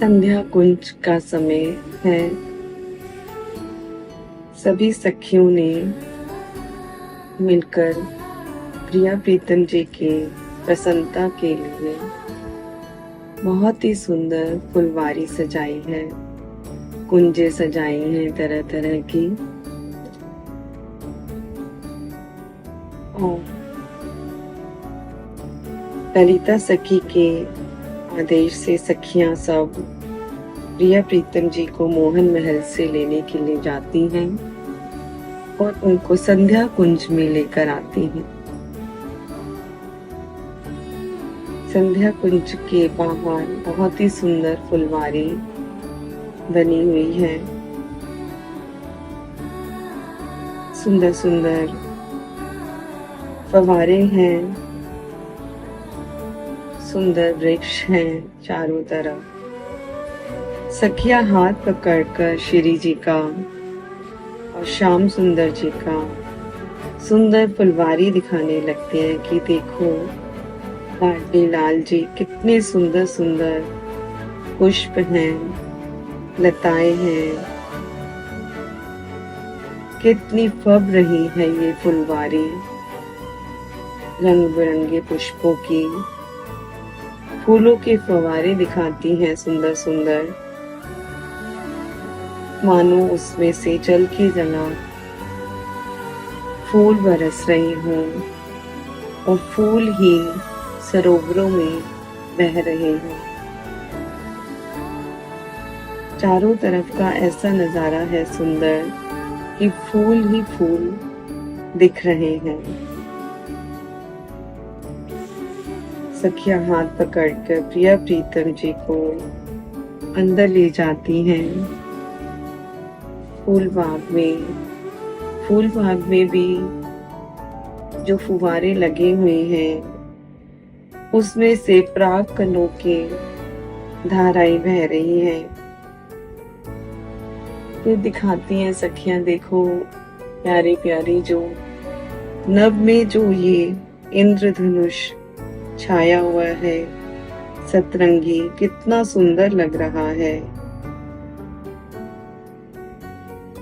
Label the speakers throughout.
Speaker 1: संध्या कुंज का समय है। सभी सखियों ने मिलकर प्रिया प्रीतम जी की प्रसन्नता के लिए बहुत ही सुंदर फुलवारी सजाई है, कुंजे सजाई हैं तरह तरह की। और ललिता सखी के आदेश से सखियां सब प्रिया प्रीतम जी को मोहन महल से लेने के लिए जाती हैं और उनको संध्या कुंज में लेकर आती हैं। संध्या कुंज के बाहर बहुत ही सुंदर फुलवारी बनी हुई है। सुंदर सुंदर फव्वारे हैं, सुंदर वृक्ष हैं चारों तरफ। सखियां हाथ पकड़कर श्री जी का और श्याम सुंदर जी का सुंदर फुलवारी दिखाने लगते हैं कि देखो लाडली लाल जी कितने सुंदर सुंदर पुष्प हैं, लताएं हैं, कितनी फब रही है ये फुलवारी रंग बिरंगे पुष्पों की। फूलों के फव्वारे दिखाती हैं सुंदर सुंदर, मानो उसमें से जल की जना फूल बरस रही हों और फूल ही सरोवरों में बह रहे हों। चारों तरफ का ऐसा नजारा है सुंदर कि फूल ही फूल दिख रहे हैं। सखियां हाथ पकड़कर प्रिया प्रीतम जी को अंदर ले जाती हैं। फूल बाग में भी जो फुवारे लगे हुए हैं उसमें से प्राग कणों के धाराएं बह रही हैं। फिर दिखाती हैं सखियां, देखो प्यारी प्यारी जो नभ में जो ये इंद्रधनुष छाया हुआ है सतरंगी, कितना सुंदर लग रहा है।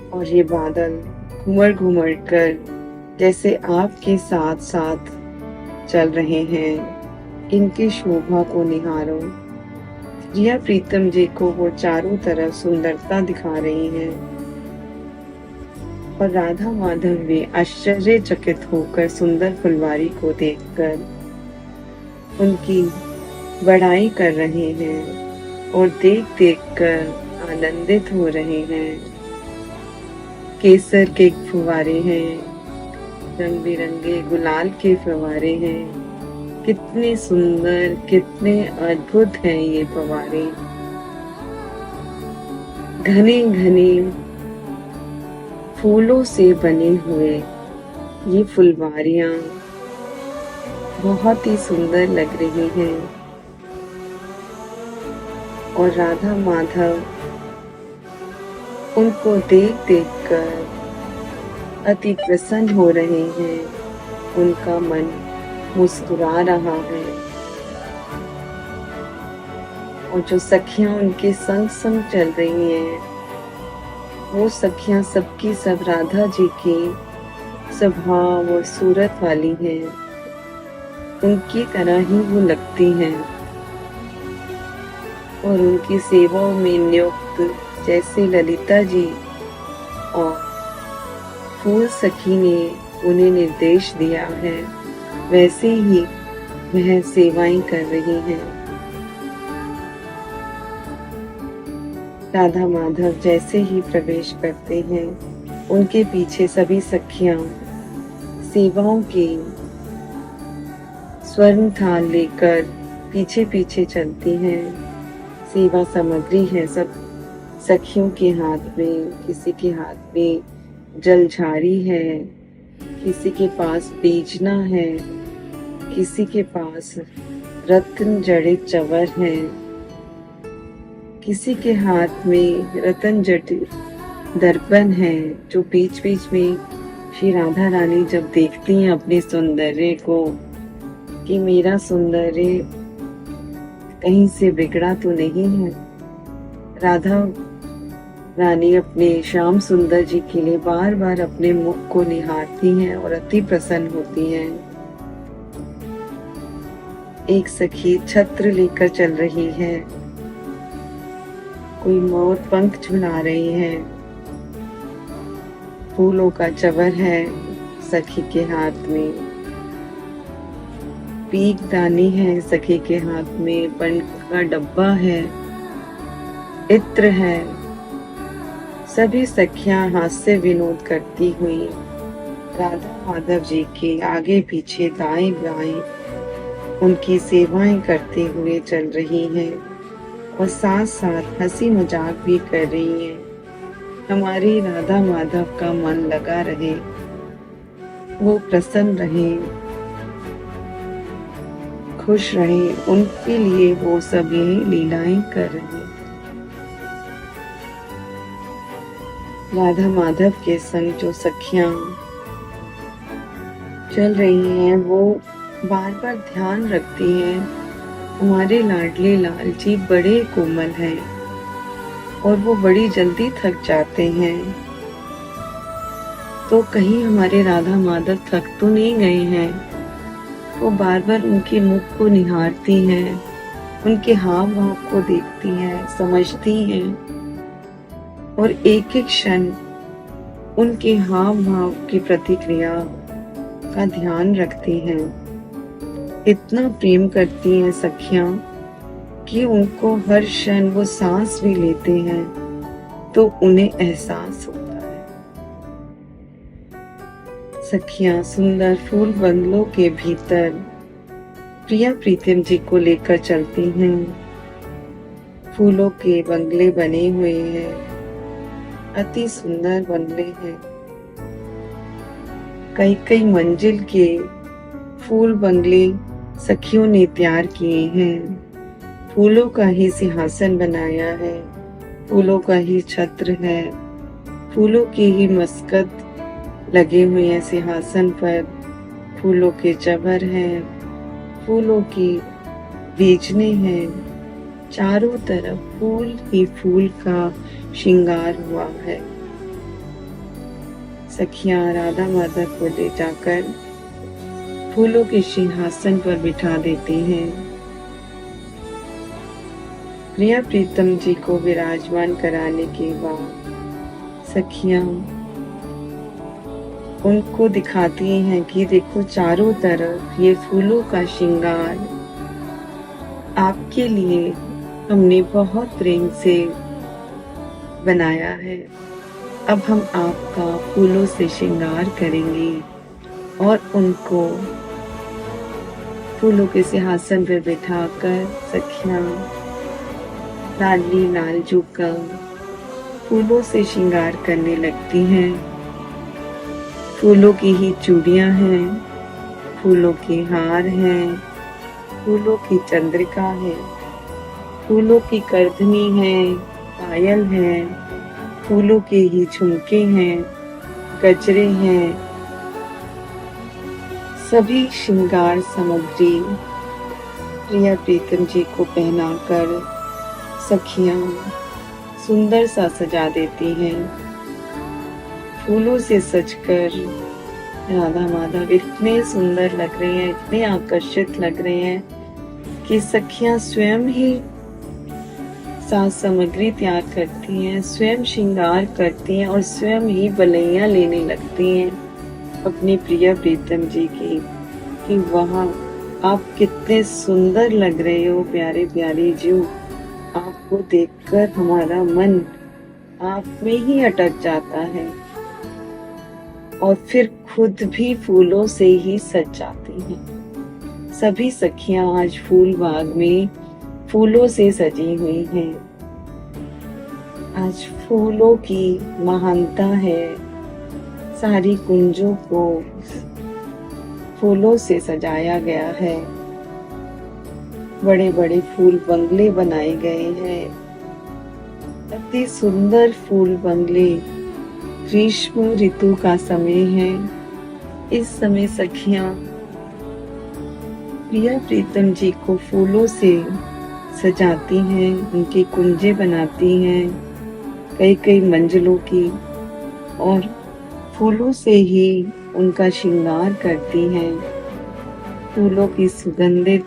Speaker 1: और ये बादल घुमड़ घुमड़ कर जैसे आपके साथ साथ चल रहे हैं, इनकी शोभा को निहारो। प्रिया प्रीतम जी को वो चारों तरफ सुंदरता दिखा रही हैं और राधा माधव भी आश्चर्यचकित होकर सुंदर फुलवारी को देखकर उनकी बड़ाई कर रहे हैं और देख देख कर आनंदित हो रहे हैं। केसर के फुवारे हैं, रंग बिरंगे गुलाल के फवारे हैं, कितने सुंदर कितने अद्भुत हैं ये फवारे। घने घने फूलों से बने हुए ये फुलवारियां बहुत ही सुंदर लग रही हैं और राधा माधव उनको देख देख कर अति प्रसन्न हो रहे हैं। उनका मन मुस्कुरा रहा है और जो सखियां उनके संग संग चल रही हैं वो सखियां सबकी सब राधा जी की स्वभाव और सूरत वाली हैं, उनकी तरह ही वो लगती हैं और उनकी सेवाओं में नियुक्त जैसे ललिता जी और फूल सखी ने उन्हें निर्देश दिया है वैसे ही वह सेवाएं कर रही हैं। राधा माधव जैसे ही प्रवेश करते हैं उनके पीछे सभी सखियां सेवाओं के स्वर्ण थाल लेकर पीछे पीछे चलती हैं। सेवा सामग्री है सब सखियों के हाथ में, किसी के हाथ में जलझारी है, किसी के पास बीजना है, किसी के पास रत्न जड़ित चवर है, किसी के हाथ में रतन जटित दर्पण है जो बीच बीच में श्री राधा रानी जब देखती हैं अपने सौंदर्य को कि मेरा सौंदर्य कहीं से बिगड़ा तो नहीं है, राधा रानी अपने श्याम सुंदर जी के लिए बार बार अपने मुख को निहारती हैं और अति प्रसन्न होती हैं। एक सखी छत्र लेकर चल रही है, कोई मोर पंख झुला रही है, फूलों का चवर है सखी के हाथ में, पीक दानी है सखी के हाथ में, बन का डब्बा है, इत्र है। सभी सखियां हास्य विनोद करती हुई राधा माधव जी के आगे पीछे दाएं बाएं उनकी सेवाएं करते हुए चल रही हैं और साथ साथ हंसी मजाक भी कर रही हैं। हमारी राधा माधव का मन लगा रहे, वो प्रसन्न रहे, खुश रहे, उनके लिए वो सब यही लीलाएं कर रहे हैं। राधा माधव के संग जो सखियां चल रही हैं वो बार बार ध्यान रखती हैं, हमारे लाडले लाल जी बड़े कोमल हैं और वो बड़ी जल्दी थक जाते हैं, तो कहीं हमारे राधा माधव थक तो नहीं गए हैं। वो बार बार उनके मुख को निहारती हैं, उनके हाव भाव को देखती हैं, समझती हैं और एक एक क्षण उनके हाव भाव की प्रतिक्रिया का ध्यान रखती हैं। इतना प्रेम करती हैं सखियां कि उनको हर क्षण वो सांस भी लेते हैं तो उन्हें एहसास होता है। सखियां सुंदर फूल बंगलों के भीतर प्रिया प्रीतम जी को लेकर चलती हैं। फूलों के बंगले बने हुए हैं, अति सुंदर बंगले हैं। कई कई मंजिल के फूल बंगले सखियों ने तैयार किए हैं। फूलों का ही सिंहासन बनाया है, फूलों का ही छत्र है, फूलों की ही मस्कत लगे हुए हैं सिंहासन पर, फूलों के चबर हैं, फूलों की बीजने हैं, चारों तरफ फूल ही फूल का श्रृंगार हुआ है। सखियां राधा माधव को ले जाकर फूलों के सिंहासन पर बिठा देती हैं। प्रिया प्रीतम जी को विराजमान कराने के बाद सखियां उनको दिखाती हैं कि देखो चारों तरफ ये फूलों का श्रृंगार आपके लिए हमने बहुत प्रेम से बनाया है। अब हम आपका फूलों से श्रृंगार करेंगे और उनको फूलों के सिंहासन पर बिठाकर सखियां लाडली लालजू का फूलों से श्रृंगार करने लगती हैं। फूलों की ही चूड़ियां हैं, फूलों के हार हैं, फूलों की चंद्रिका है, फूलों की करधनी है, पायल है, फूलों के ही झुमके हैं, गजरे हैं। सभी श्रृंगार सामग्री प्रिया प्रीतम जी को पहनाकर सखियां सुंदर सा सजा देती हैं। फूलों से सजकर राधा माधव इतने सुंदर लग रहे हैं, इतने आकर्षित लग रहे हैं कि सखियां स्वयं ही साज सामग्री तैयार करती हैं, स्वयं श्रृंगार करती हैं और स्वयं ही बलैया लेने लगती हैं अपने प्रिय प्रीतम जी की कि वहाँ आप कितने सुंदर लग रहे हो प्यारे प्यारे जीव, आपको देखकर हमारा मन आप में ही अटक जाता है और फिर खुद भी फूलों से ही सज जाती हैं। सभी सखियां आज फूल बाग में फूलों से सजी हुई हैं। आज फूलों की महानता है, सारी कुंजों को फूलों से सजाया गया है, बड़े बड़े फूल बंगले बनाए गए हैं, अति सुंदर फूल बंगले। ग्रीष्म ऋतु का समय है, इस समय सखियां प्रिया प्रीतम जी को फूलों से सजाती हैं, उनकी कुंजें बनाती हैं, कई कई मंजिलों की, और फूलों से ही उनका श्रृंगार करती हैं। फूलों की सुगंधित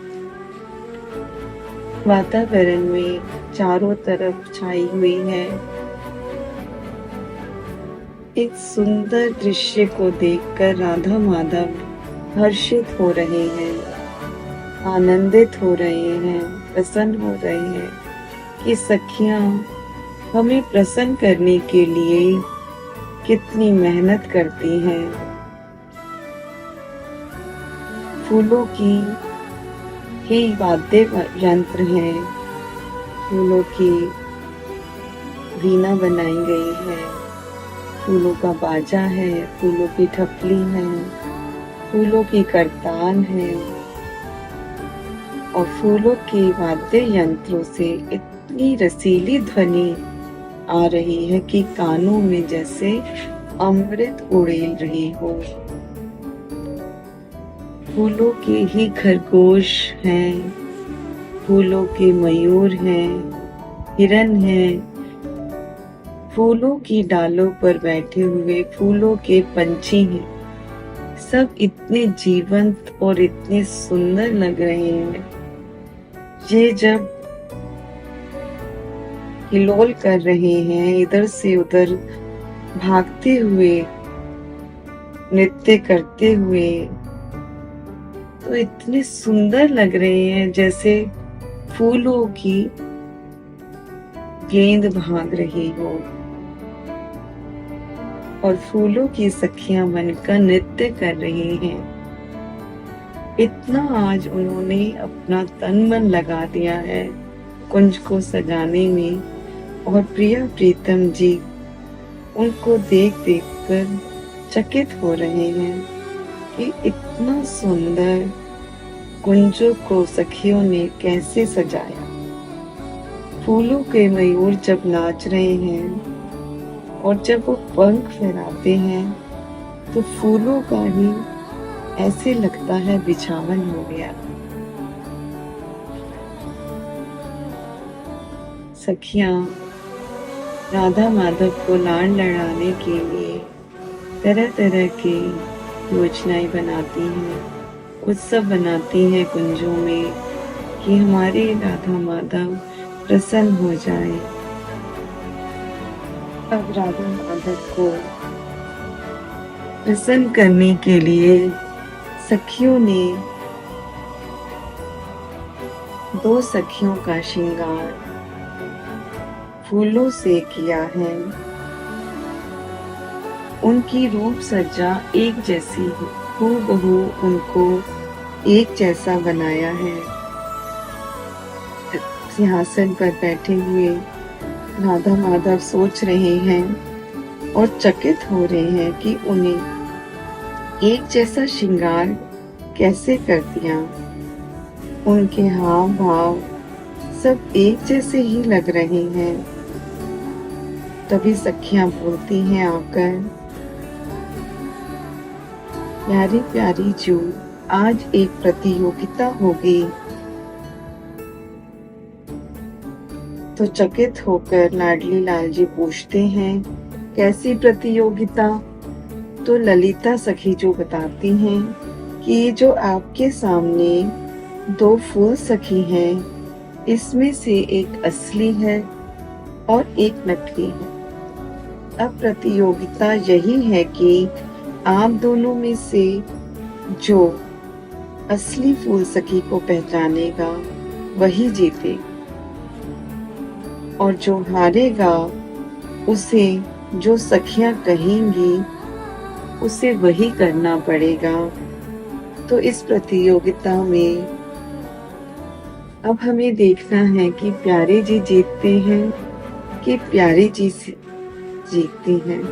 Speaker 1: वातावरण में चारों तरफ छाई हुई है। इस सुंदर दृश्य को देखकर राधा माधव हर्षित हो रहे हैं, आनंदित हो रहे हैं, प्रसन्न हो रहे हैं कि सखियां हमें प्रसन्न करने के लिए कितनी मेहनत करती हैं। फूलों की ही वाद्य यंत्र हैं, फूलों की वीणा बनाई गई है, फूलों का बाजा है, फूलों की ठपली है, फूलों की करताल है, और फूलों के वाद्य यंत्रों से इतनी रसीली ध्वनि आ रही है कि कानों में जैसे अमृत उड़ेल रही हो। फूलों के ही खरगोश हैं, फूलों के मयूर हैं, हिरन हैं, फूलों की डालों पर बैठे हुए फूलों के पंछी हैं। सब इतने जीवंत और इतने सुंदर लग रहे हैं। ये जब हिलोल कर रहे हैं, इधर से उधर भागते हुए, नृत्य करते हुए, तो इतने सुंदर लग रहे हैं जैसे फूलों की गेंद भाग रही हो और फूलों की सखियां बनकर नृत्य कर रही हैं। इतना आज उन्होंने अपना तन मन लगा दिया है कुंज को सजाने में, और प्रिया प्रीतम जी उनको देख देख कर चकित हो रहे हैं कि इतना सुंदर कुंजों को सखियों ने कैसे सजाया। फूलों के मयूर जब नाच रहे हैं और जब वो पंख फहराते हैं तो फूलों का ही ऐसे लगता है बिछावन हो गया। सखियां राधा माधव को लाड़ लड़ाने के लिए तरह तरह की योजनाएं बनाती हैं, उत्सव बनाती हैं कुंजों में कि हमारे राधा माधव प्रसन्न हो जाए। अब राधा माधव को प्रसन्न करने के लिए सखियों ने 2 सखियों का श्रृंगार फूलों से किया है। उनकी रूप सज्जा एक जैसी है, हूबहू उनको एक जैसा बनाया है। सिंहासन पर बैठे हुए राधा माधव सोच रहे हैं और चकित हो रहे हैं कि उन्हें एक जैसा श्रृंगार कैसे कर दिया। उनके हाव भाव सब एक जैसे ही लग रहे हैं। तभी सखियां बोलती हैं आकर, प्यारी प्यारी जू, आज एक प्रतियोगिता होगी। तो चकित होकर लाडली लाल जी पूछते हैं, कैसी प्रतियोगिता? तो ललिता सखी जो बताती हैं कि ये जो आपके सामने 2 फूल सखी हैं, इसमें से एक असली है और एक नकली है। अब प्रतियोगिता यही है कि आप दोनों में से जो असली फूल सखी को पहचानेगा वही जीते, और जो हारेगा उसे जो सखियां कहेंगी उसे वही करना पड़ेगा। तो इस प्रतियोगिता में अब हमें देखना है कि प्यारे जी जीतते हैं कि प्यारी जी जीतती हैं।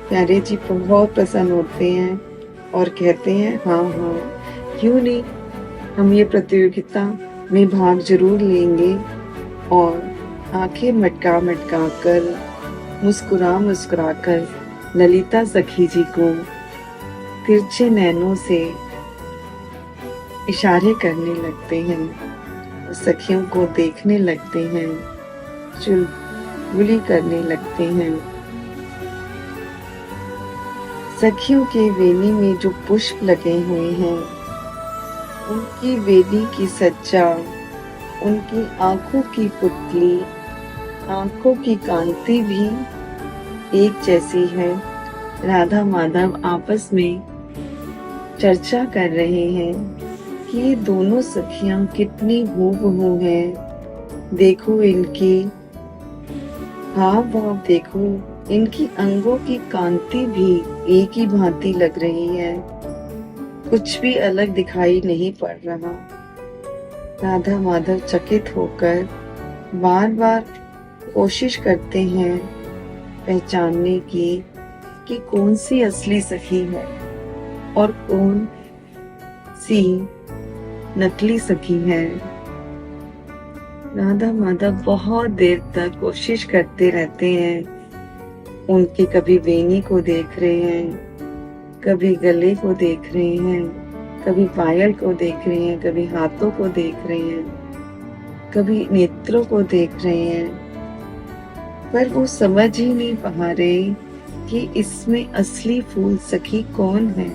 Speaker 1: प्यारे जी बहुत प्रसन्न होते हैं और कहते हैं, हाँ हाँ क्यों नहीं, हम ये प्रतियोगिता में भाग जरूर लेंगे। और आंखें मटका मटका कर, मुस्कुरा मुस्कुरा कर ललिता सखी जी को तिरछे नैनों से इशारे करने लगते हैं। सखियों को देखने लगते हैं, चुलबुली करने लगते हैं। सखियों के वेणी में जो पुष्प लगे हुए हैं, उनकी वेणी की सज्जा, उनकी आंखों की पुतली, आंखों की कांति भी एक जैसी है। राधा माधव आपस में चर्चा कर रहे हैं कि ये दोनों सखियां कितनी हूबहू हैं। देखो इनकी हाव भाव, देखो इनकी अंगों की कांति भी एक ही भांति लग रही है, कुछ भी अलग दिखाई नहीं पड़ रहा। राधा माधव चकित होकर बार बार कोशिश करते हैं पहचानने की कि कौन सी असली सखी है और कौन सी नकली सखी है। राधा माधव बहुत देर तक कोशिश करते रहते हैं। उनके कभी वेणी को देख रहे हैं, कभी गले को देख रहे हैं, कभी पायल को देख रहे हैं, कभी हाथों को देख रहे हैं, कभी नेत्रों को देख रहे हैं, पर वो समझ ही नहीं पा रहे कि इसमें असली फूल सखी कौन है।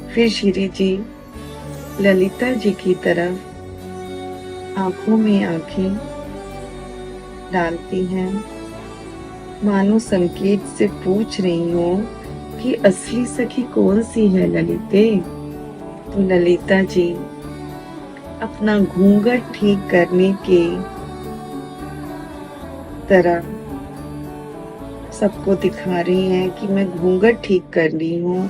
Speaker 1: फिर श्री जी ललिता जी की तरफ आंखों में आंखें डालती हैं, मानो संकेत से पूछ रही हो कि असली सखी कौन सी है ललिते। तो ललिता जी अपना घूंघट ठीक करने के तरह सबको दिखा रही हैं कि मैं घूंघट ठीक कर ली हूँ,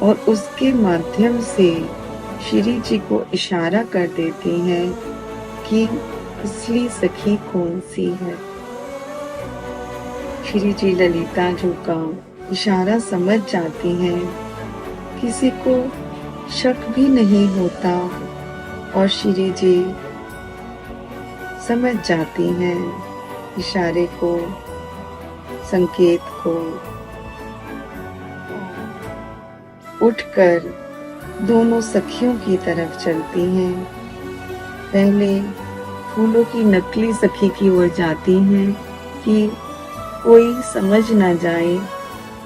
Speaker 1: और उसके माध्यम से श्री जी को इशारा कर देती हैं कि असली सखी कौन सी है। श्री जी ललिता जी का इशारा समझ जाती हैं, किसी को शक भी नहीं होता, और श्री जी समझ जाती हैं इशारे को, संकेत को। उठकर दोनों सखियों की तरफ चलती हैं। पहले फूलों की नकली सखी की ओर जाती हैं कि कोई समझ न जाए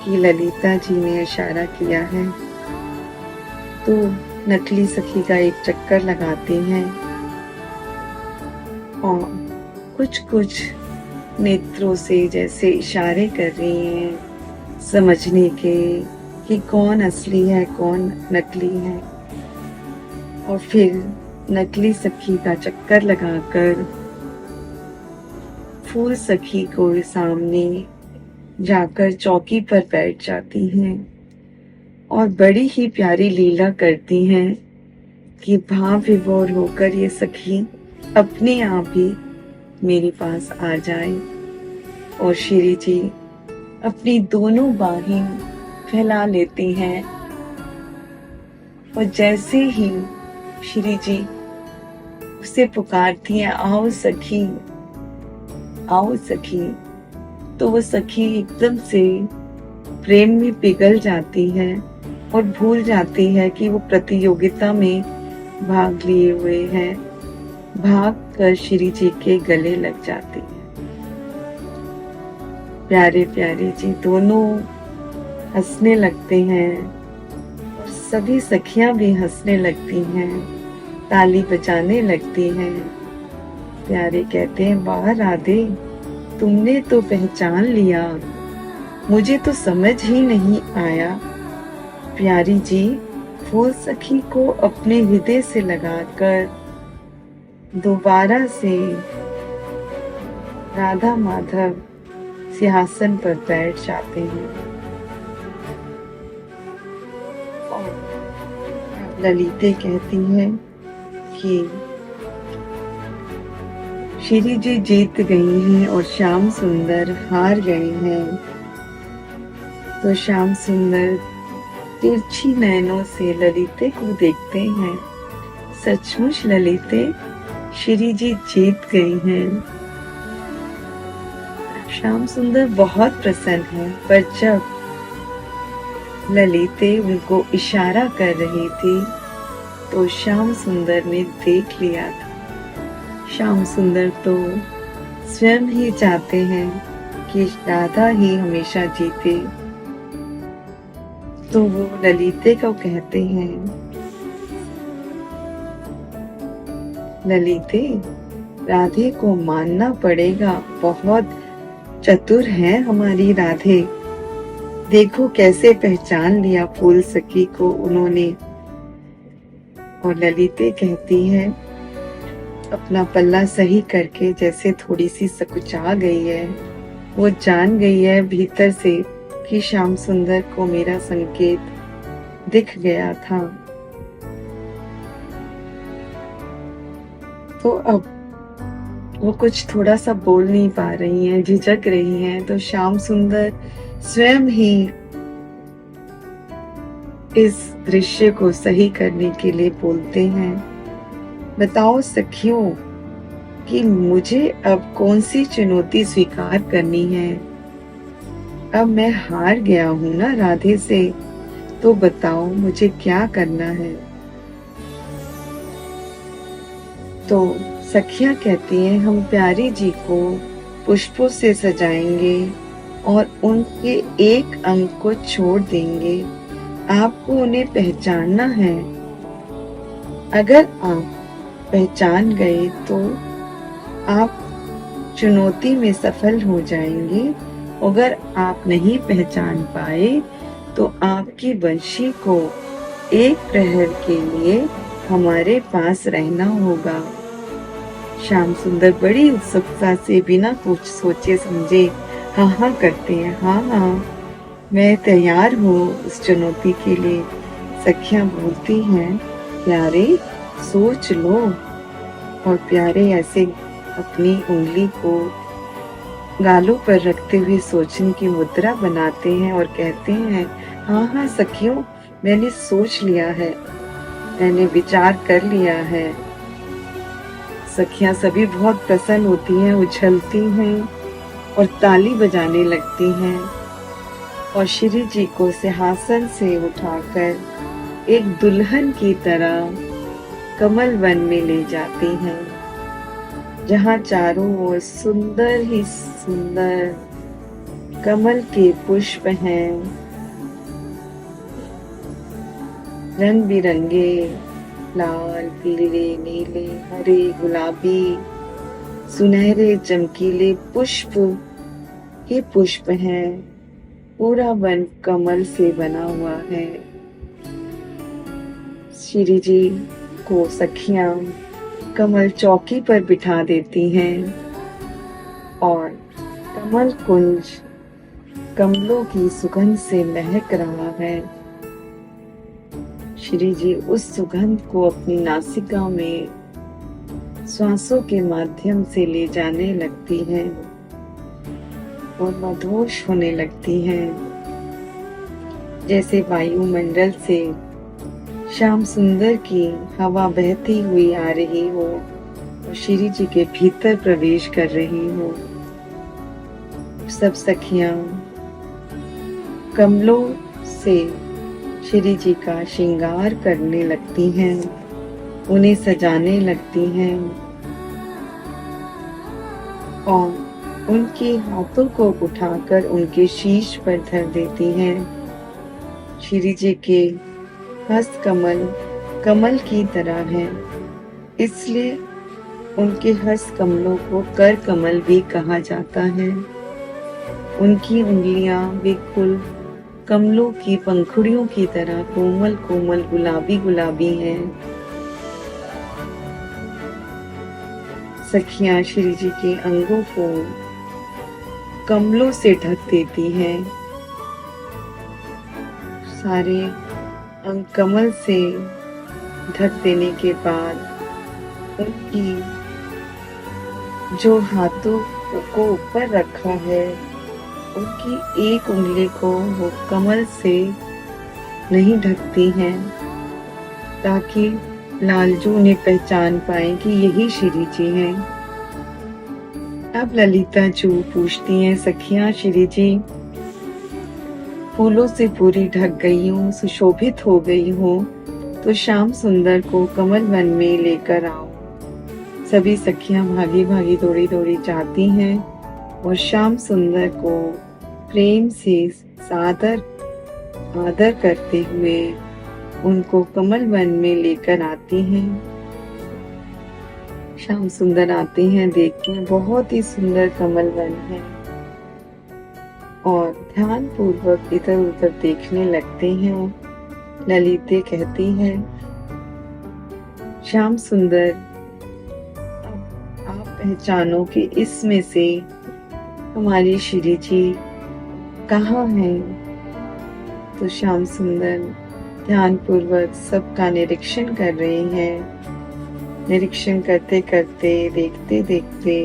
Speaker 1: कि ललिता जी ने इशारा किया है। तो नकली सखी का एक चक्कर लगाती हैं और कुछ कुछ नेत्रों से जैसे इशारे कर रही हैं समझने के कि कौन असली है कौन नकली है। और फिर नकली सखी का चक्कर लगाकर फूल सखी को सामने जाकर चौकी पर बैठ जाती हैं और बड़ी ही प्यारी लीला करती हैं कि भाव विभोर होकर ये सखी अपने आप ही मेरे पास आ जाए। और श्री जी अपनी दोनों बाहें फैला लेती हैं, और जैसे ही श्री जी उसे पुकारती हैं, आओ सखी आओ सखी, तो वो सखी एकदम से प्रेम में पिघल जाती है और भूल जाती है कि वो प्रतियोगिता में भाग लिए हुए हैं, भाग कर श्री जी के गले लग जाती है। प्यारे प्यारे जी दोनों हंसने लगते हैं और सभी सखियां भी हंसने लगती हैं, ताली बजाने लगती हैं। प्यारे कहते हैं, वाह राधे, तुमने तो पहचान लिया, मुझे तो समझ ही नहीं आया। प्यारी जी फूल सखी को अपने हृदय से लगाकर दोबारा से राधा माधव सिंहासन पर बैठ जाते हैं। और ललिते कहती हैं कि श्री जी जीत गई हैं और श्याम सुंदर हार गए हैं। तो श्याम सुंदर तिरछी नयनों से ललिते को देखते हैं। सचमुच ललिते, श्री जी जीत गई हैं। श्याम सुंदर बहुत प्रसन्न है, पर जब ललिते उनको इशारा कर रही थी तो श्याम सुंदर ने देख लिया था। श्याम सुंदर तो स्वयं ही चाहते हैं कि राधा ही हमेशा जीते, तो वो ललिते को कहते हैं, ललिते, राधे को मानना पड़ेगा, बहुत चतुर है हमारी राधे। देखो कैसे पहचान लिया फूल सखी को उन्होंने। और ललिते कहती है, अपना पल्ला सही करके जैसे थोड़ी सी सकुचा गई है, वो जान गई है भीतर से कि श्याम सुंदर को मेरा संकेत दिख गया था। तो अब वो कुछ थोड़ा सा बोल नहीं पा रही हैं, झिझक रही हैं, तो श्याम सुंदर स्वयं ही इस दृश्य को सही करने के लिए बोलते हैं, बताओ सखियों कि मुझे अब कौन सी चुनौती स्वीकार करनी है। अब मैं हार गया हूं ना राधे से, तो बताओ मुझे क्या करना है। तो सखियां कहती हैं, हम प्यारी जी को पुष्पों से सजाएंगे और उनके एक अंग को छोड़ देंगे। आपको उन्हें पहचानना है। अगर आप पहचान गए तो आप चुनौती में सफल हो जाएंगे। अगर आप नहीं पहचान पाए तो आपकी बंशी को एक प्रहर के लिए हमारे पास रहना होगा। श्याम सुंदर बड़ी उत्सुकता से बिना कुछ सोचे समझे हाँ हाँ करते हैं, हाँ हाँ मैं तैयार हूँ उस चुनौती के लिए। सखियां बोलती हैं, प्यारे सोच लो। और प्यारे ऐसे अपनी उंगली को गालों पर रखते हुए सोचने की मुद्रा बनाते हैं और कहते हैं, हाँ हाँ सखियों, मैंने सोच लिया है, मैंने विचार कर लिया है। सखियां सभी बहुत प्रसन्न होती हैं, उछलती हैं और ताली बजाने लगती हैं और श्री जी को सिंहासन से उठाकर एक दुल्हन की तरह कमल वन में ले जाती हैं, जहाँ चारों ओर सुंदर ही सुंदर कमल के पुष्प हैं, रंग बिरंगे, लाल, पीले, नीले, हरे, गुलाबी, सुनहरे, चमकीले पुष्प के पुष्प हैं। पूरा वन कमल से बना हुआ है। श्री जी को सखियां कमल चौकी पर बिठा देती हैं और कमल कुंज कमलों की सुगंध से महक रहा है। श्री जी उस सुगंध को अपनी नासिका में श्वासों के माध्यम से ले जाने लगती हैं और मधोश होने लगती हैं, जैसे वायुमंडल से श्याम सुंदर की हवा बहती हुई आ रही हो और श्री जी के भीतर प्रवेश कर रही हो। सब सखियां कमलों से श्री जी का श्रृंगार करने लगती हैं, उन्हें सजाने लगती हैं और उनके हाथों को उठाकर उनके शीश पर धर देती हैं। श्री जी के हस्त कमल कमल की तरह है, इसलिए उनके हस्त कमलों को कर कमल भी कहा जाता है। उनकी उंगलियां बिल्कुल कमलों की पंखुड़ियों की तरह कोमल कोमल गुलाबी गुलाबी हैं। सखियां श्री जी के अंगों को कमलों से ढक देती हैं। सारे अंग कमल से ढक देने के बाद उनकी जो हाथों को ऊपर रखा है, उनकी एक उंगली को वो कमल से नहीं ढकती हैं, ताकि लालजू उन्हें पहचान पाए कि यही श्री जी हैं। अब ललिता जू पूछती हैं, सखियां श्री जी फूलों से पूरी ढक गई हूँ, सुशोभित हो गई हूँ, तो श्याम सुंदर को कमल वन में लेकर आओ। सभी सखियां भागी भागी दौड़ी दौड़ी जाती हैं और श्याम सुंदर को प्रेम से सादर आदर करते हुए उनको कमल वन में लेकर आती हैं। श्याम सुंदर आते हैं, देखते हैं बहुत ही सुंदर कमल वन है और ध्यान पूर्वक इधर उधर देखने लगते हैं। ललिते कहती है, श्याम सुंदर, अब आप पहचानो कि इसमें से हमारी श्री जी कहाँ है। तो श्याम सुंदर ध्यान पूर्वक सबका निरीक्षण कर रहे हैं। निरीक्षण करते करते देखते देखते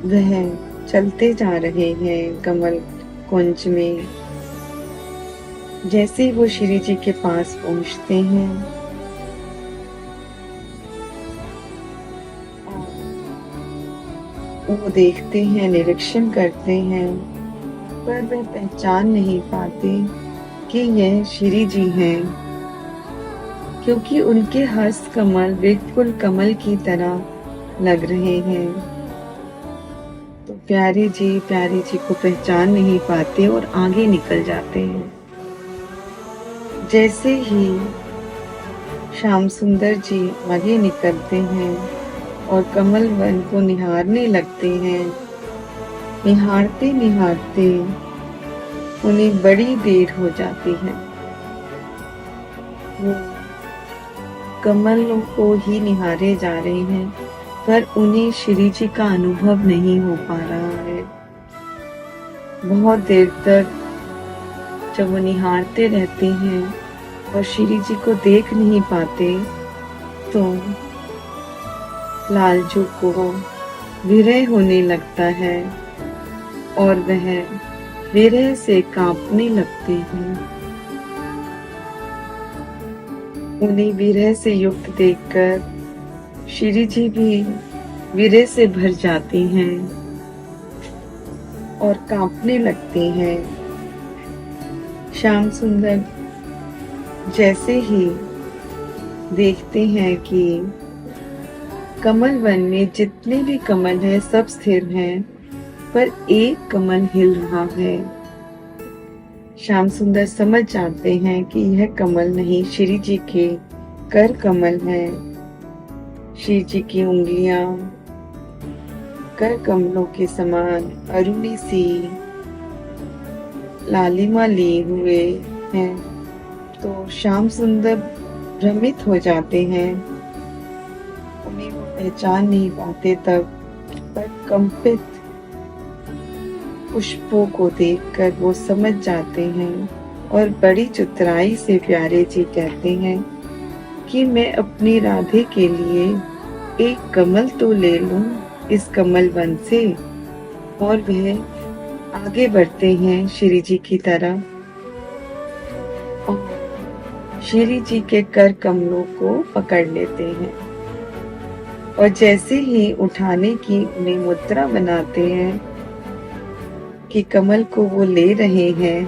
Speaker 1: वह चलते जा रहे हैं कमल कुंज में। जैसे वो श्री जी के पास पहुंचते हैं वो देखते हैं, निरीक्षण करते हैं, पर वह पहचान नहीं पाते कि यह श्री जी हैं, क्योंकि उनके हस्त कमल बिल्कुल कमल की तरह लग रहे हैं। तो प्यारे जी को पहचान नहीं पाते और आगे निकल जाते हैं। जैसे ही श्याम सुंदर जी आगे निकलते हैं और कमल वन को निहारने लगते हैं, निहारते निहारते उन्हें बड़ी देर हो जाती है। वो कमलों को ही निहारे जा रहे हैं, पर उन्हें श्री जी का अनुभव नहीं हो पा रहा है। बहुत देर तक जब वो निहारते रहते हैं और श्री जी को देख नहीं पाते, तो लालजू को विरह होने लगता है और वह विरह से कांपने लगते हैं। उन्हें विरह से युक्त देखकर श्री जी भी विरह से भर जाती हैं और कांपने लगते हैं। श्याम सुंदर जैसे ही देखते हैं कि कमल वन में जितने भी कमल हैं सब स्थिर हैं, पर एक कमल हिल रहा है। श्याम सुंदर समझ जाते हैं कि यह कमल नहीं, श्री जी के कर कमल है। श्री जी की उंगलियां कर कमलों के समान अरुणी सी लालिमा लिए हुए हैं। तो श्याम सुंदर भ्रमित हो जाते हैं, उन्हें वो पहचान नहीं पाते तब, पर कंपित पुष्पों को देखकर वो समझ जाते हैं और बड़ी चतुराई से प्यारे जी कहते हैं कि मैं अपनी राधे के लिए एक कमल तो ले लूं इस कमल वन से। और वह आगे बढ़ते हैं श्री जी की तरफ और श्री जी के कर कमलों को पकड़ लेते हैं और जैसे ही उठाने की उन्हें मुद्रा बनाते हैं कि कमल को वो ले रहे हैं,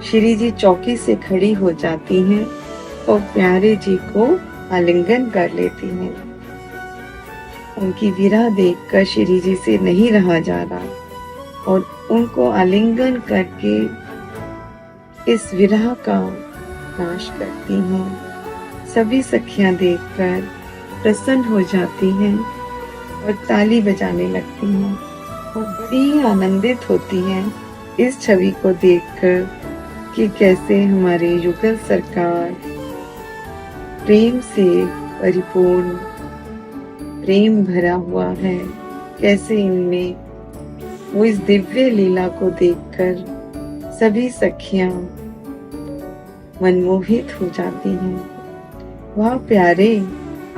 Speaker 1: श्री जी चौकी से खड़ी हो जाती हैं और प्यारे जी को आलिंगन कर लेती हैं। उनकी विरह देखकर श्री जी से नहीं रहा जा रहा और उनको आलिंगन करके इस विरह का नाश करती हैं। सभी सखियां देखकर प्रसन्न हो जाती हैं और ताली बजाने लगती हैं और बड़ी आनंदित होती हैं इस छवि को देखकर कि कैसे हमारे युगल सरकार प्रेम से परिपूर्ण, प्रेम भरा हुआ है। कैसे इनमें वो इस दिव्य लीला को देखकर सभी सखियां मनमोहित हो जाती हैं। वाह प्यारे,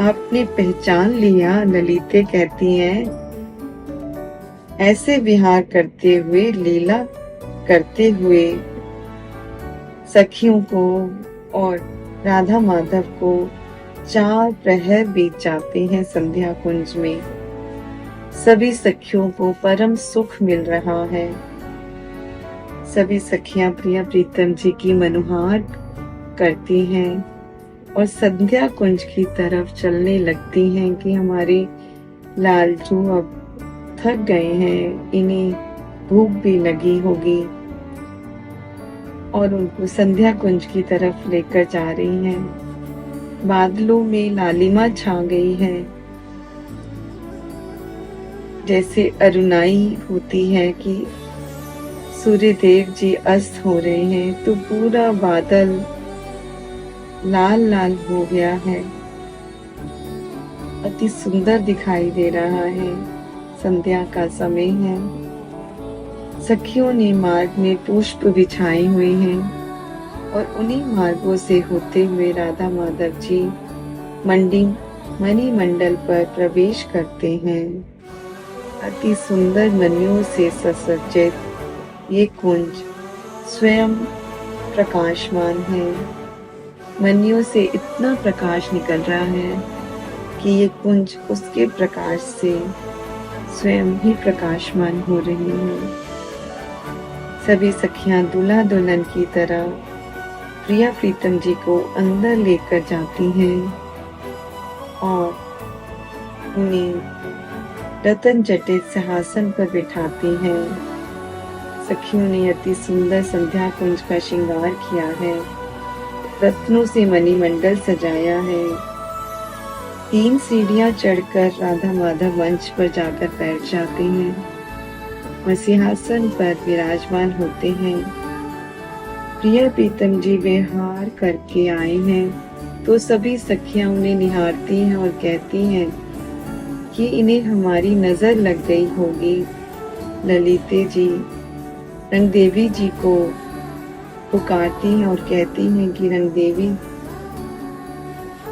Speaker 1: आपने पहचान लिया, ललिते कहती हैं। ऐसे विहार करते हुए, लीला करते हुए सखियों को और राधा माधव को 4 प्रहर बीत जाते हैं संध्या कुंज में। सभी सखियों को परम सुख मिल रहा है। सभी सखियां प्रिय प्रीतम जी की मनुहार करती हैं और संध्या कुंज की तरफ चलने लगती हैं कि हमारे लालजू अब थक गए हैं, इन्हें भूख भी लगी होगी, और उनको संध्या कुंज की तरफ लेकर जा रही हैं। बादलों में लालिमा छा गई है, जैसे अरुणाई होती है कि सूर्य देव जी अस्त हो रहे हैं, तो पूरा बादल लाल लाल हो गया है, अति सुंदर दिखाई दे रहा है। संध्या का समय है। सखियों ने मार्ग में पुष्प बिछाए हुए हैं और उन्हीं मार्गों से होते हुए राधा माधव जी मणि मंडल पर प्रवेश करते हैं। अति सुंदर मणियों से सुसज्जित ये कुंज स्वयं प्रकाशमान है। मणियों से इतना प्रकाश निकल रहा है कि ये कुंज उसके प्रकाश से स्वयं ही प्रकाशमान हो रही है। सभी सखियां दूल्हा दुल्हन की तरह प्रिया प्रीतम जी को अंदर लेकर जाती हैं और उन्हें रतन जटित सिंहासन पर बिठाती हैं। सखियों ने अति सुंदर संध्या कुंज का श्रृंगार किया है, रत्नों से मणिमंडल सजाया है। 3 सीढ़ियां चढ़कर राधा माधव मंच पर जाकर बैठ जाते हैं, वह सिंहासन पर विराजमान होते हैं। प्रिया प्रीतम जी वे हार करके आए हैं, तो सभी सखियां उन्हें निहारती हैं और कहती हैं कि इन्हें हमारी नजर लग गई होगी। ललिते जी रंग देवी जी को पुकारती हैं और कहती हैं कि रंग देवी,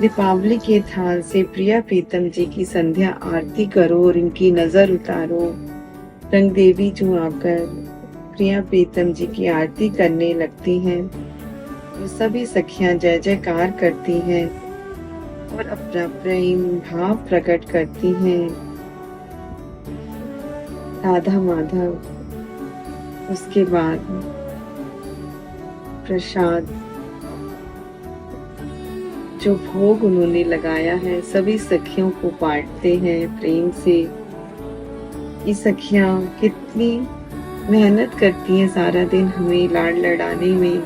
Speaker 1: दीपावली के थाल से प्रिया प्रीतम जी की संध्या आरती करो और इनकी नजर उतारो। रंग देवी जो आकर प्रिया प्रीतम जी की आरती करने लगती हैं, वो सभी सखियां जय जयकार करती हैं और अपना प्रेम भाव प्रकट करती हैं। राधा माधव उसके बाद प्रसाद जो भोग उन्होंने लगाया है सभी सखियों को बांटते हैं प्रेम से। ये सखियां कितनी मेहनत करती हैं सारा दिन हमें लाड लड़ाने में,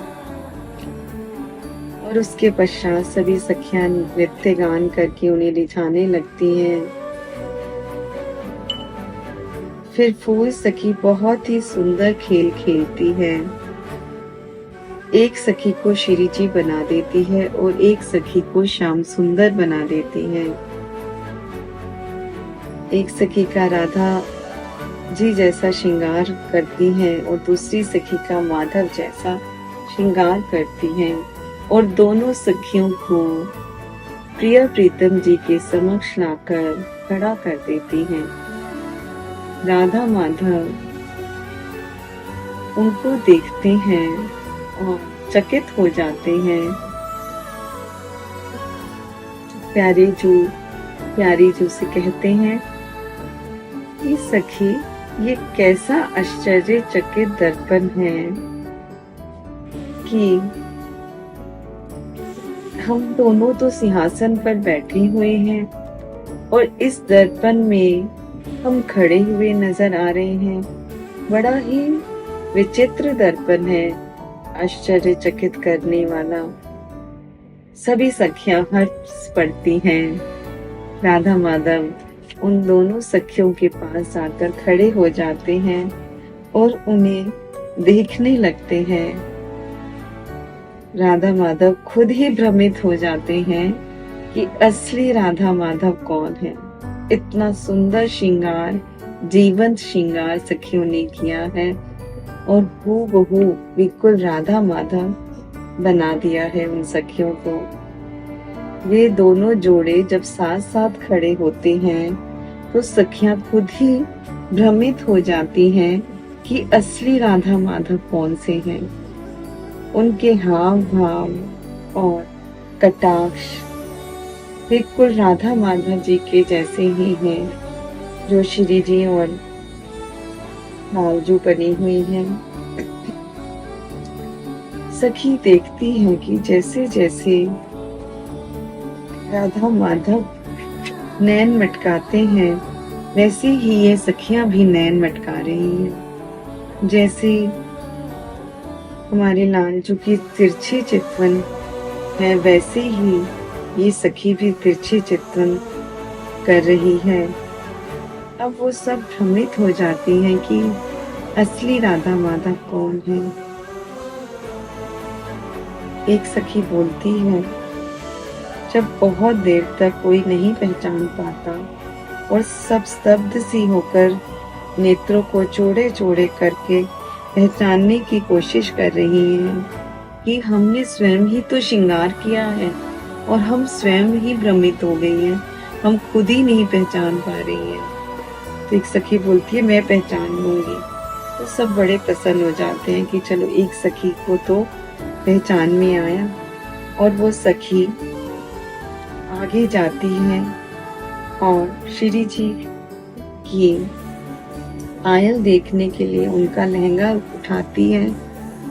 Speaker 1: और उसके पश्चात सभी सखियां नृत्य गान करके उन्हें रिझाने लगती हैं। फिर फूल सखी बहुत ही सुंदर खेल खेलती है। एक सखी को श्री जी बना देती है और एक सखी को श्याम सुंदर बना देती है। एक सखी का राधा जी जैसा श्रृंगार करती हैं और दूसरी सखी का माधव जैसा श्रृंगार करती हैं, और दोनों सखियों को प्रिया प्रीतम जी के समक्ष लाकर खड़ा कर देती हैं। राधा माधव उनको देखते हैं और चकित हो जाते हैं। प्यारी जू से कहते हैं कि सखी, ये कैसा आश्चर्यचकित दर्पण है कि हम दोनों तो सिंहासन पर बैठे हुए हैं और इस दर्पण में हम खड़े हुए नजर आ रहे हैं। बड़ा ही विचित्र दर्पण है, आश्चर्यचकित करने वाला। सभी सखियां हर्ष पड़ती हैं। राधा माधव उन दोनों सखियों के पास आकर खड़े हो जाते हैं और उन्हें देखने लगते हैं। राधा माधव खुद ही भ्रमित हो जाते हैं कि असली राधा माधव कौन है। इतना सुंदर श्रृंगार, जीवंत श्रृंगार सखियों ने किया है और हूबहू बिल्कुल राधा माधव बना दिया है उन सखियों को। वे दोनों जोड़े जब साथ साथ खड़े होते हैं तो सखियां खुद ही भ्रमित हो जाती हैं कि असली राधा माधव कौन से हैं। उनके हाव भाव और कटाक्ष बिल्कुल राधा माधव जी के जैसे ही हैं, जो श्री जी और लालजू बनी हुई हैं। सखी देखती हैं कि जैसे जैसे राधा माधव नैन मटकाते हैं, वैसे ही ये सखियां भी नैन मटका रही हैं। जैसे हमारे लालजू की तिरछी चितवन है, वैसे ही ये सखी भी तिरछी चितवन कर रही है। अब वो सब भ्रमित हो जाती हैं कि असली राधा माधव कौन है। एक सखी बोलती है, जब बहुत देर तक कोई नहीं पहचान पाता और सब स्तब्ध सी होकर नेत्रों को चौड़े चौड़े करके पहचानने की कोशिश कर रही हैं कि हमने स्वयं ही तो श्रृंगार किया है और हम स्वयं ही भ्रमित हो गई हैं, हम खुद ही नहीं पहचान पा रही हैं। तो एक सखी बोलती है, मैं पहचान लूंगी। तो सब बड़े प्रसन्न हो जाते हैं कि चलो एक सखी को तो पहचान में आया। और वो सखी आगे जाती है और श्री जी की पायल देखने के लिए उनका लहंगा उठाती है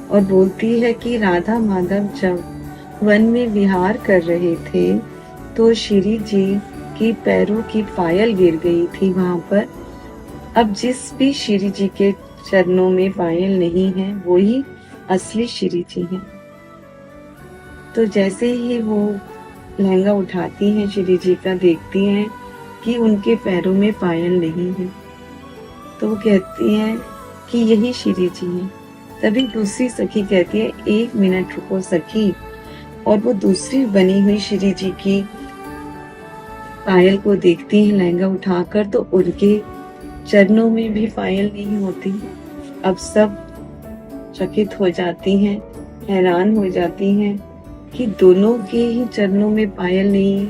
Speaker 1: और बोलती है कि राधा माधव जब वन में विहार कर रहे थे तो श्री जी की पैरों की पायल गिर गई थी वहां पर। अब जिस भी श्री जी के चरणों में पायल नहीं है, वो ही असली श्री जी हैं। तो जैसे ही वो लहंगा उठाती हैं, श्री जी का देखती हैं कि उनके पैरों में पायल नहीं है, तो वो कहती हैं कि यही श्री जी हैं। तभी दूसरी सखी कहती है, 1 मिनट रुको सखी। और वो दूसरी बनी हुई श्री जी की पायल को देखती हैं लहंगा उठाकर, तो उनके चरणों में भी पायल नहीं होती। अब सब चकित हो जाती हैं, हैरान हो जाती हैं कि दोनों के ही चरणों में पायल नहीं है,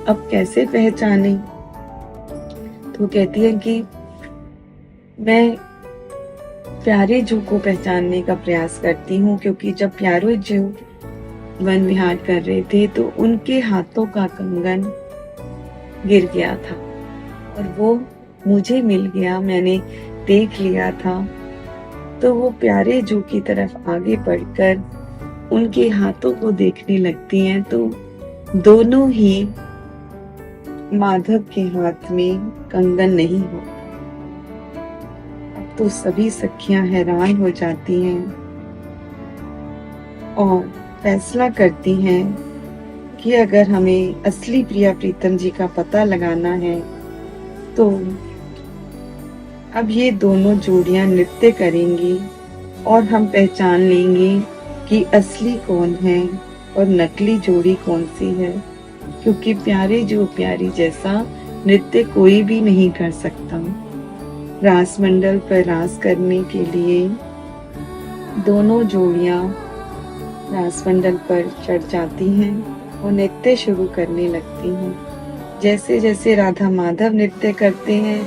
Speaker 1: अब कैसे पहचाने। तो कहती है कि मैं प्यारे जू को पहचानने का प्रयास करती हूँ, क्योंकि जब प्यारे जू वन विहार कर रहे थे तो उनके हाथों का कंगन गिर गया था और वो मुझे मिल गया, मैंने देख लिया था। तो वो प्यारे जू की तरफ आगे बढ़कर उनके हाथों को देखने लगती हैं, तो दोनों ही माधव के हाथ में कंगन नहीं होता। अब तो सभी सखियां हैरान हो जाती हैं और फैसला करती हैं कि अगर हमें असली प्रिया प्रीतम जी का पता लगाना है तो अब ये दोनों जोड़ियां नृत्य करेंगी और हम पहचान लेंगे कि असली कौन है और नकली जोड़ी कौन सी है, क्योंकि प्यारे जो प्यारी जैसा नृत्य कोई भी नहीं कर सकता। रास मंडल पर रास करने के लिए दोनों जोड़ियां रास मंडल पर चढ़ जाती हैं और नृत्य शुरू करने लगती हैं। जैसे जैसे राधा माधव नृत्य करते हैं,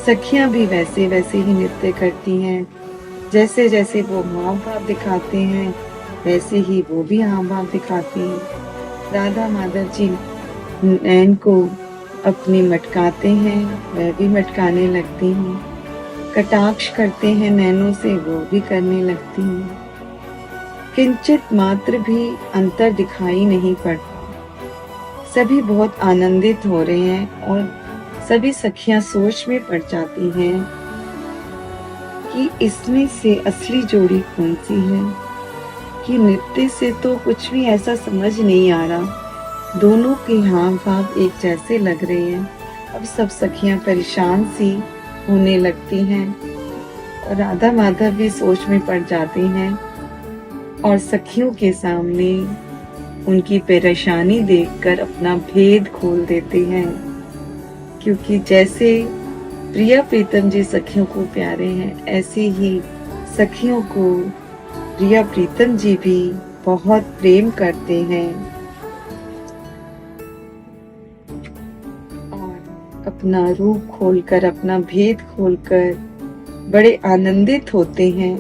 Speaker 1: सखियां भी वैसे वैसे ही नृत्य करती हैं। जैसे जैसे वो हाव भाव दिखाते हैं, वैसे ही वो भी हाव भाव दिखाती हैं। राधा माधव जी नैन को अपने मटकाते हैं, वह भी मटकाने लगती हैं। कटाक्ष करते हैं नैनों से, वो भी करने लगती हैं। किंचित मात्र भी अंतर दिखाई नहीं पड़ता। सभी बहुत आनंदित हो रहे हैं और सभी सखियां सोच में पड़ जाती हैं कि इसमें से असली जोड़ी कौन सी है, कि नृत्य से तो कुछ भी ऐसा समझ नहीं आ रहा, दोनों के हाव भाव एक जैसे लग रहे हैं। अब सब सखियां परेशान सी होने लगती हैं और राधा माधव भी सोच में पड़ जाती हैं और सखियों के सामने उनकी परेशानी देखकर अपना भेद खोल देते हैं, क्योंकि जैसे प्रिया प्रीतम जी सखियों को प्यारे हैं, ऐसे ही सखियों को प्रिया प्रीतम जी भी बहुत प्रेम करते हैं और अपना रूप खोलकर, अपना भेद खोलकर बड़े आनंदित होते हैं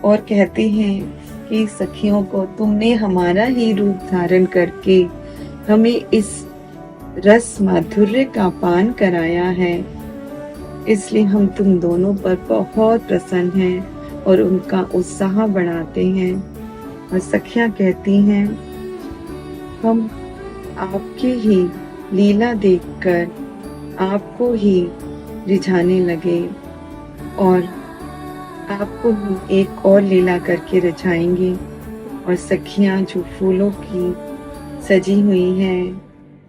Speaker 1: और कहते हैं कि सखियों को तुमने हमारा ही रूप धारण करके हमें इस रस माधुर्य का पान कराया है, इसलिए हम तुम दोनों पर बहुत प्रसन्न हैं और उनका उत्साह बढ़ाते हैं। और सखियां कहती हैं, हम आपकी ही लीला देखकर आपको ही रिझाने लगे और आपको हम एक और लीला करके रिझाएंगे। और सखियां जो फूलों की सजी हुई हैं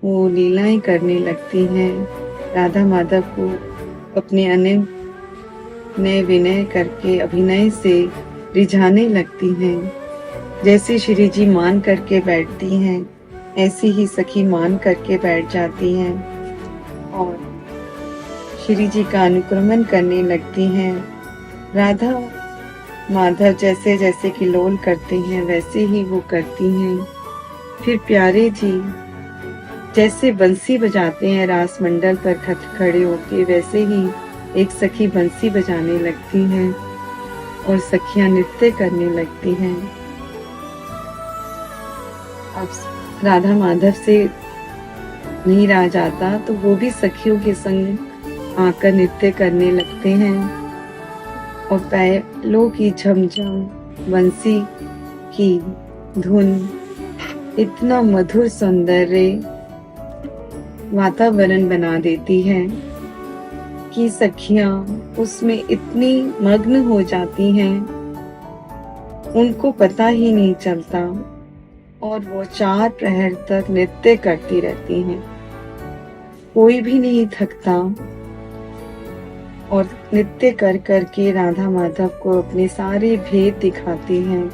Speaker 1: वो लीलाएं करने लगती हैं, राधा माधव को अपने नए विनय करके अभिनय से रिझाने लगती हैं। जैसे श्री जी मान करके बैठती हैं ऐसी ही सखी मान करके बैठ जाती हैं और श्री जी का अनुक्रमण करने लगती हैं। राधा माधव जैसे जैसे किलोल करते हैं वैसे ही वो करती हैं। फिर प्यारे जी जैसे बंसी बजाते हैं रास मंडल पर खड़े होके, वैसे ही एक सखी बंसी बजाने लगती हैं और सखियां नृत्य करने लगती हैं। अब राधा माधव से नहीं रहा जाता तो वो भी सखियों के संग आकर नृत्य करने लगते हैं और पैलों की झमझम बंसी की धुन इतना मधुर सौंदर्य वातावरण बना देती है कि सखियां उसमें इतनी मग्न हो जाती हैं उनको पता ही नहीं चलता और वो 4 प्रहर तक नृत्य करती रहती हैं। कोई भी नहीं थकता और नृत्य कर कर के राधा माधव को अपने सारे भेद दिखाती हैं,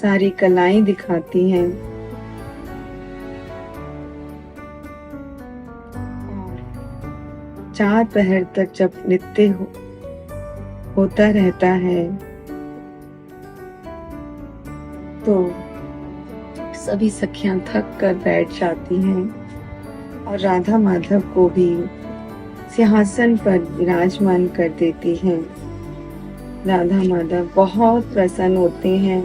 Speaker 1: सारी कलाएं दिखाती हैं। और 4 प्रहर तक जब नृत्य होता रहता है तो सभी सखियां थक कर बैठ जाती हैं और राधा माधव को भी सिंहासन पर विराजमान कर देती हैं। राधा माधव बहुत प्रसन्न होते हैं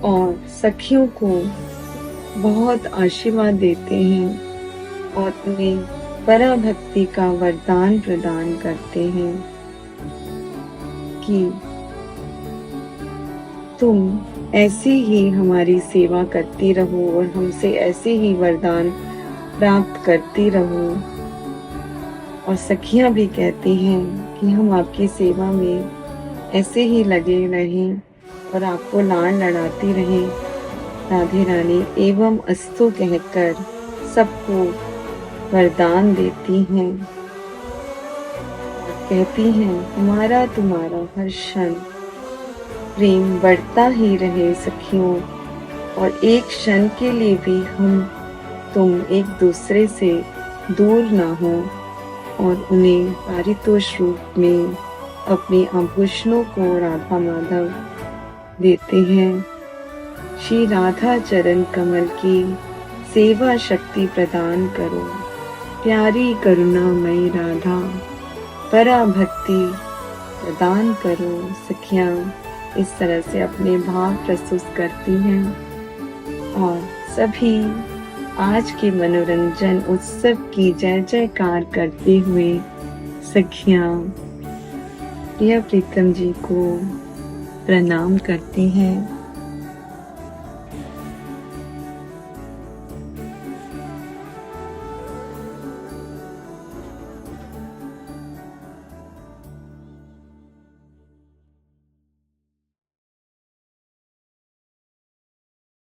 Speaker 1: और सखियों को बहुत आशीर्वाद देते हैं और उन्हें पराभक्ति का वरदान प्रदान करते हैं कि तुम ऐसे ही हमारी सेवा करती रहो और हमसे ऐसे ही वरदान प्राप्त करती रहो। और सखियां भी कहती हैं कि हम आपकी सेवा में ऐसे ही लगे रहें और आपको लाड लड़ाती रहें। राधे रानी एवं अस्तु कहकर सबको वरदान देती हैं और कहती हैं हमारा तुम्हारा हर क्षण प्रेम बढ़ता ही रहे सखियों और एक क्षण के लिए भी हम तुम एक दूसरे से दूर ना हो। और उन्हें पारितोष रूप में अपने आभूषणों को राधा माधव देते हैं। श्री राधा चरण कमल की सेवा शक्ति प्रदान करो, प्यारी करुणामयी राधा पराभक्ति प्रदान करो। सखियां इस तरह से अपने भाव प्रस्तुत करती हैं और सभी आज के मनोरंजन उत्सव की जय जयकार करते हुए सखियां प्रिय प्रीतम जी को प्रणाम करती हैं।